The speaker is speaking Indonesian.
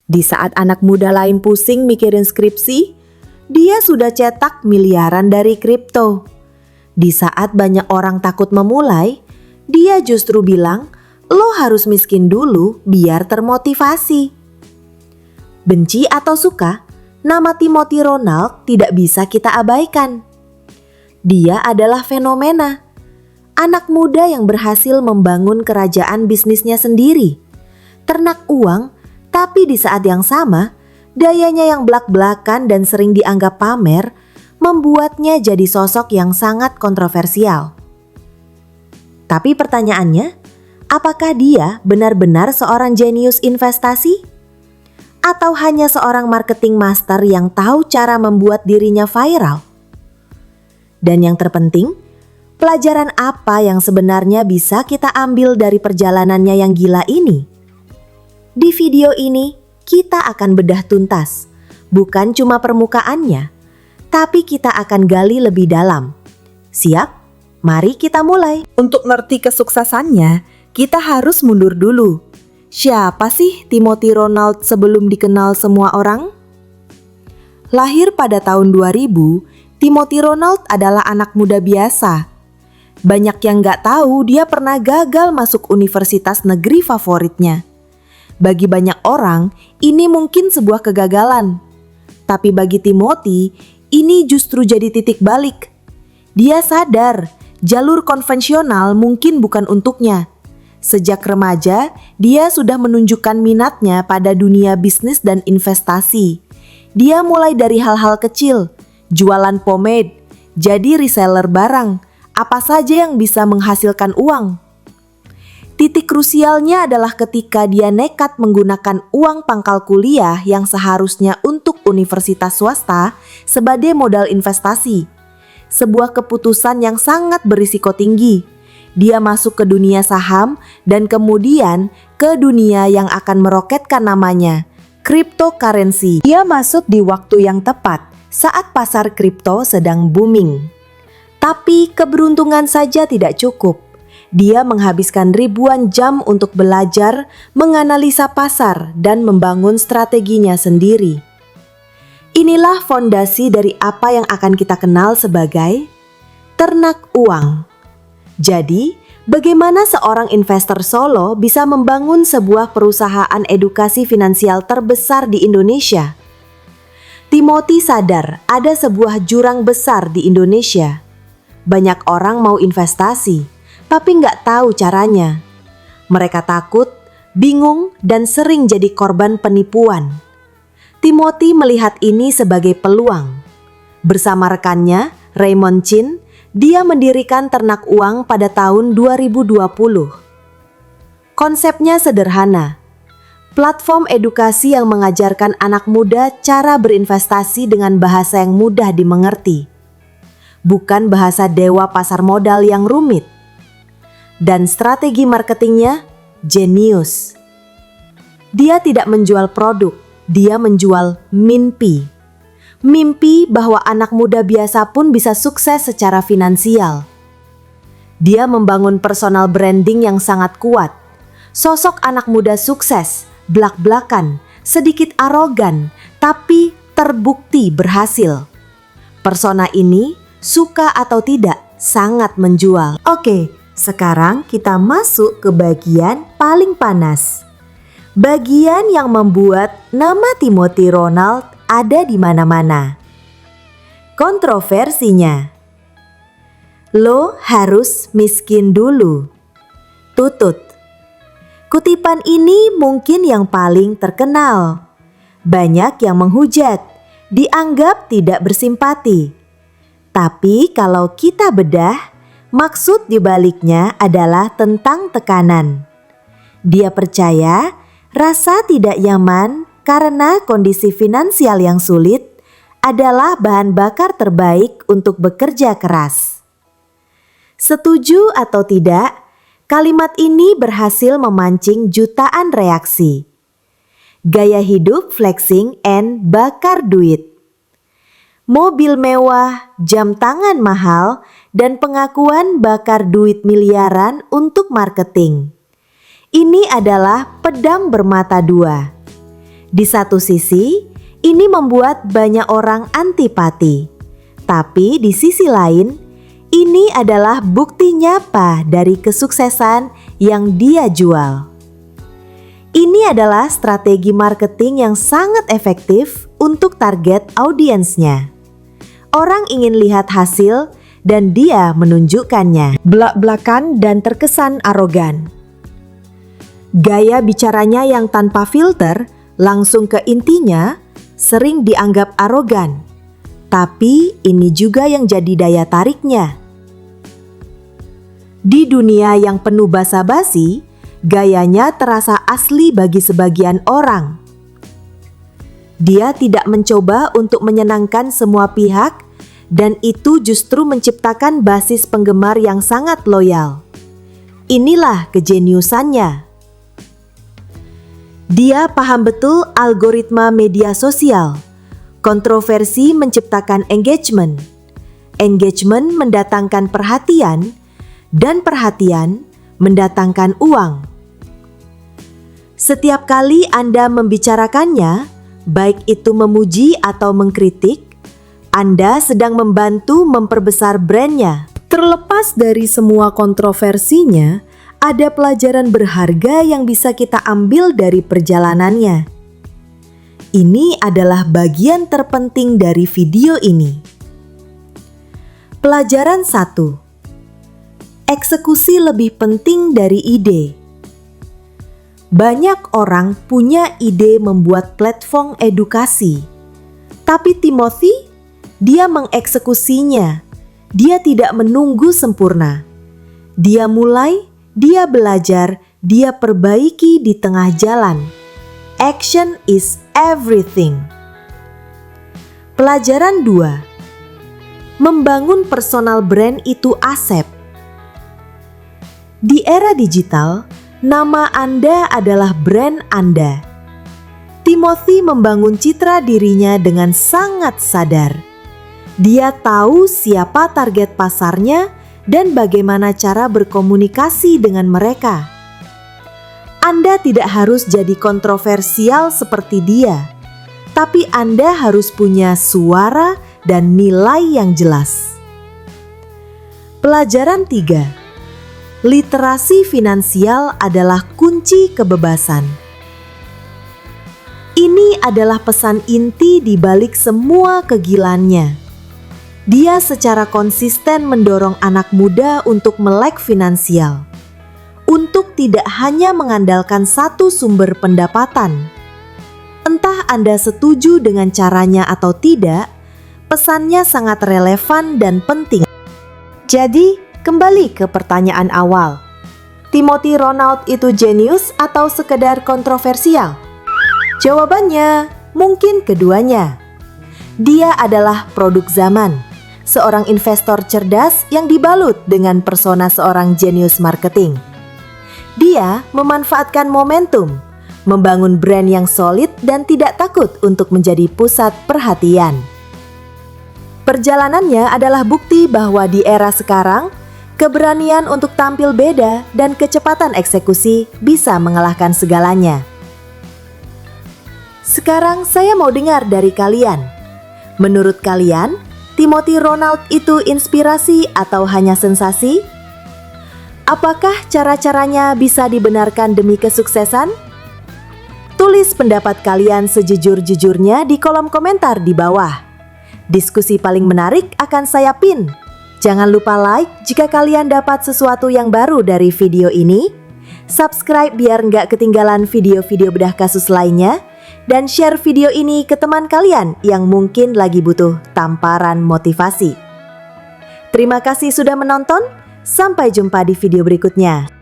Di saat anak muda lain pusing mikirin skripsi, dia sudah cetak miliaran dari kripto. Di saat banyak orang takut memulai, dia justru bilang, "Lo harus miskin dulu biar termotivasi." Benci atau suka, nama Timothy Ronald tidak bisa kita abaikan. Dia adalah fenomena. Anak muda yang berhasil membangun kerajaan bisnisnya sendiri. Ternak uang, tapi di saat yang sama, dayanya yang belak-belakan dan sering dianggap pamer membuatnya jadi sosok yang sangat kontroversial. Tapi pertanyaannya, apakah dia benar-benar seorang jenius investasi? Atau hanya seorang marketing master yang tahu cara membuat dirinya viral? Dan yang terpenting, pelajaran apa yang sebenarnya bisa kita ambil dari perjalanannya yang gila ini? Di video ini, kita akan bedah tuntas, bukan cuma permukaannya, tapi kita akan gali lebih dalam. Siap? Mari kita mulai. Untuk ngerti kesuksesannya, kita harus mundur dulu. Siapa sih Timothy Ronald sebelum dikenal semua orang? Lahir pada tahun 2000, Timothy Ronald adalah anak muda biasa. Banyak yang gak tahu dia pernah gagal masuk universitas negeri favoritnya. Bagi banyak orang, ini mungkin sebuah kegagalan. Tapi bagi Timothy, ini justru jadi titik balik. Dia sadar, jalur konvensional mungkin bukan untuknya. Sejak remaja, dia sudah menunjukkan minatnya pada dunia bisnis dan investasi. Dia mulai dari hal-hal kecil, jualan pomade, jadi reseller barang, apa saja yang bisa menghasilkan uang. Titik krusialnya adalah ketika dia nekat menggunakan uang pangkal kuliah yang seharusnya untuk universitas swasta sebagai modal investasi. Sebuah keputusan yang sangat berisiko tinggi. Dia masuk ke dunia saham dan kemudian ke dunia yang akan meroketkan namanya, cryptocurrency. Dia masuk di waktu yang tepat saat pasar kripto sedang booming. Tapi keberuntungan saja tidak cukup. Dia menghabiskan ribuan jam untuk belajar, menganalisa pasar, dan membangun strateginya sendiri. Inilah fondasi dari apa yang akan kita kenal sebagai ternak uang. Jadi, bagaimana seorang investor solo bisa membangun sebuah perusahaan edukasi finansial terbesar di Indonesia? Timothy sadar ada sebuah jurang besar di Indonesia. Banyak orang mau investasi, tapi nggak tahu caranya. Mereka takut, bingung, dan sering jadi korban penipuan. Timothy melihat ini sebagai peluang. Bersama rekannya, Raymond Chin, dia mendirikan ternak uang pada tahun 2020. Konsepnya sederhana. Platform edukasi yang mengajarkan anak muda cara berinvestasi dengan bahasa yang mudah dimengerti. Bukan bahasa dewa pasar modal yang rumit. Dan strategi marketingnya jenius. Dia tidak menjual produk, dia menjual mimpi. Mimpi bahwa anak muda biasa pun bisa sukses secara finansial. Dia membangun personal branding yang sangat kuat. Sosok anak muda sukses, blak-blakan, sedikit arogan, tapi terbukti berhasil. Persona ini, suka atau tidak, sangat menjual. Oke. Sekarang kita masuk ke bagian paling panas. Bagian yang membuat nama Timothy Ronald ada di mana-mana. Kontroversinya. Lo harus miskin dulu. Tutut. Kutipan ini mungkin yang paling terkenal. Banyak yang menghujat, dianggap tidak bersimpati. Tapi kalau kita bedah, maksud dibaliknya adalah tentang tekanan. Dia percaya rasa tidak nyaman karena kondisi finansial yang sulit adalah bahan bakar terbaik untuk bekerja keras. Setuju atau tidak, kalimat ini berhasil memancing jutaan reaksi. Gaya hidup flexing and bakar duit. Mobil mewah, jam tangan mahal, dan pengakuan bakar duit miliaran untuk marketing. Ini adalah pedang bermata dua. Di satu sisi, ini membuat banyak orang antipati. Tapi di sisi lain, ini adalah bukti nyata dari kesuksesan yang dia jual. Ini adalah strategi marketing yang sangat efektif untuk target audiensnya. Orang ingin lihat hasil dan dia menunjukkannya. Belak-belakan dan terkesan arogan. Gaya bicaranya yang tanpa filter, langsung ke intinya, sering dianggap arogan. Tapi ini juga yang jadi daya tariknya. Di dunia yang penuh basa-basi, gayanya terasa asli bagi sebagian orang. Dia tidak mencoba untuk menyenangkan semua pihak, dan itu justru menciptakan basis penggemar yang sangat loyal. Inilah kejeniusannya. Dia paham betul algoritma media sosial. Kontroversi menciptakan engagement. Engagement mendatangkan perhatian, dan perhatian mendatangkan uang. Setiap kali Anda membicarakannya, baik itu memuji atau mengkritik, Anda sedang membantu memperbesar brandnya. Terlepas dari semua kontroversinya, ada pelajaran berharga yang bisa kita ambil dari perjalanannya. Ini adalah bagian terpenting dari video ini. Pelajaran 1. Eksekusi lebih penting dari ide. Banyak orang punya ide membuat platform edukasi. Tapi Timothy, dia mengeksekusinya. Dia tidak menunggu sempurna. Dia mulai, dia belajar, dia perbaiki di tengah jalan. Action is everything. Pelajaran 2. Membangun personal brand itu aset. Di era digital, nama Anda adalah brand Anda. Timothy membangun citra dirinya dengan sangat sadar. Dia tahu siapa target pasarnya dan bagaimana cara berkomunikasi dengan mereka. Anda tidak harus jadi kontroversial seperti dia, tapi Anda harus punya suara dan nilai yang jelas. Pelajaran 3. Literasi finansial adalah kunci kebebasan. Ini adalah pesan inti di balik semua kegilaannya. Dia secara konsisten mendorong anak muda untuk melek finansial. Untuk tidak hanya mengandalkan satu sumber pendapatan. Entah Anda setuju dengan caranya atau tidak, pesannya sangat relevan dan penting. Jadi, kembali ke pertanyaan awal. Timothy Ronald itu jenius atau sekedar kontroversial? Jawabannya, mungkin keduanya. Dia adalah produk zaman, seorang investor cerdas yang dibalut dengan persona seorang jenius marketing. Dia memanfaatkan momentum, membangun brand yang solid dan tidak takut untuk menjadi pusat perhatian. Perjalanannya adalah bukti bahwa di era sekarang, keberanian untuk tampil beda dan kecepatan eksekusi bisa mengalahkan segalanya. Sekarang saya mau dengar dari kalian. Menurut kalian, Timothy Ronald itu inspirasi atau hanya sensasi? Apakah cara-caranya bisa dibenarkan demi kesuksesan? Tulis pendapat kalian sejujur-jujurnya di kolom komentar di bawah. Diskusi paling menarik akan saya pin. Jangan lupa like jika kalian dapat sesuatu yang baru dari video ini. Subscribe biar nggak ketinggalan video-video bedah kasus lainnya. Dan share video ini ke teman kalian yang mungkin lagi butuh tamparan motivasi. Terima kasih sudah menonton. Sampai jumpa di video berikutnya.